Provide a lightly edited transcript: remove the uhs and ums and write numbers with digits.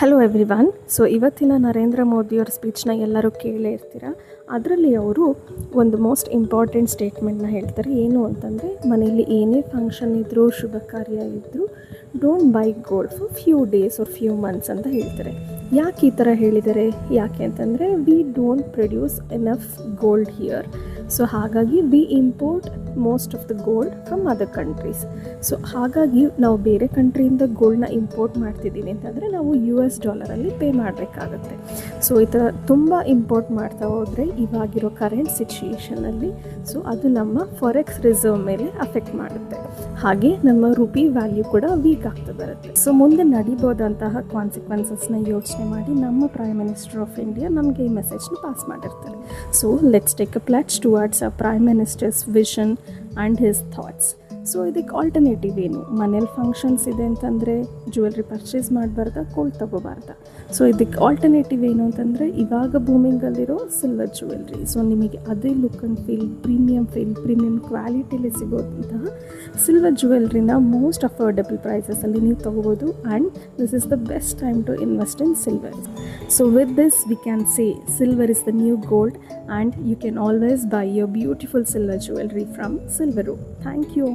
Hello everyone. So ಇವತ್ತಿನ ನರೇಂದ್ರ ಮೋದಿಯವರ ಸ್ಪೀಚ್ನ ಎಲ್ಲರೂ ಕೇಳೇ ಇರ್ತೀರ. ಅದರಲ್ಲಿ ಅವರು ಒಂದು ಮೋಸ್ಟ್ ಇಂಪಾರ್ಟೆಂಟ್ ಸ್ಟೇಟ್ಮೆಂಟ್ನ ಹೇಳ್ತಾರೆ. ಏನು ಅಂತಂದರೆ, ಮನೆಯಲ್ಲಿ ಏನೇ ಫಂಕ್ಷನ್ ಇದ್ದರೂ, ಶುಭ ಕಾರ್ಯ ಇದ್ದರೂ don't buy gold for few days or few months ಅಂತ ಹೇಳ್ತಾರೆ. ಯಾಕೆ ಈ ಥರ ಹೇಳಿದ್ದಾರೆ? ಯಾಕೆ ಅಂತಂದರೆ, we don't produce enough gold here. So ಹಾಗಾಗಿ we import most of the gold from other countries. So ಹಾಗಾಗಿ ನಾವು ಬೇರೆ ಕಂಟ್ರಿಯಿಂದ ಗೋಲ್ಡ್ನ ಇಂಪೋರ್ಟ್ ಮಾಡ್ತಿದ್ದೀವಿ ಅಂತಂದರೆ ನಾವು US ಡಾಲರಲ್ಲಿ ಪೇ ಮಾಡಬೇಕಾಗತ್ತೆ. ಸೊ ಈ ಥರ ತುಂಬ ಇಂಪೋರ್ಟ್ ಮಾಡ್ತಾ ಹೋದರೆ ಇವಾಗಿರೋ ಕರೆಂಟ್ ಸಿಚುಯೇಷನಲ್ಲಿ ಸೊ ಅದು ನಮ್ಮ ಫಾರೆಕ್ಸ್ ರಿಸರ್ವ್ ಮೇಲೆ ಅಫೆಕ್ಟ್ ಮಾಡುತ್ತೆ. ಹಾಗೆ ನಮ್ಮ ರುಪಿ ವ್ಯಾಲ್ಯೂ ಕೂಡ ವೀಕ್ ಆಗ್ತಾ ಬರುತ್ತೆ. ಸೊ ಮುಂದೆ ನಡಿಬೋದಂತಹ ಕಾನ್ಸಿಕ್ವೆನ್ಸಸ್ನ ಯೋಚನೆ ಮಾಡಿ ನಮ್ಮ ಪ್ರೈಮ್ ಮಿನಿಸ್ಟರ್ ಆಫ್ ಇಂಡಿಯಾ ನಮಗೆ ಈ ಮೆಸೇಜ್ನ ಪಾಸ್ ಮಾಡಿರ್ತಾರೆ. So let's take a pledge towards a prime minister's vision and his thoughts. So ಇದಕ್ಕೆ ಆಲ್ಟರ್ನೇಟಿವ್ ಏನು? ಮನೇಲಿ ಫಂಕ್ಷನ್ಸ್ ಇದೆ ಅಂತಂದರೆ ಜ್ಯುವೆಲ್ರಿ ಪರ್ಚೇಸ್ ಮಾಡಬಾರ್ದಾ, ಗೋಲ್ಡ್ ತೊಗೋಬಾರ್ದಾ? ಸೊ ಇದಕ್ಕೆ ಆಲ್ಟರ್ನೇಟಿವ್ ಏನು ಅಂತಂದರೆ, ಇವಾಗ ಬೂಮಿಂಗಲ್ಲಿರೋ ಸಿಲ್ವರ್ ಜ್ಯುವೆಲ್ರಿ. ಸೊ ನಿಮಗೆ ಅದೇ ಲುಕ್ ಆ್ಯಂಡ್ ಪ್ರೀಮಿಯಂ ಕ್ವಾಲಿಟಿಲಿ ಸಿಗೋಂತಹ ಸಿಲ್ವರ್ ಜ್ಯುವೆಲ್ರಿನ ಮೋಸ್ಟ್ ಅಫೋರ್ಡೆಬಲ್ ಪ್ರೈಸಸಲ್ಲಿ ನೀವು ತೊಗೋಬೋದು. And this is the best time to invest in silver. So with this we can say silver is the new gold, and you can always buy your beautiful silver jewellery from Silveru. Thank you.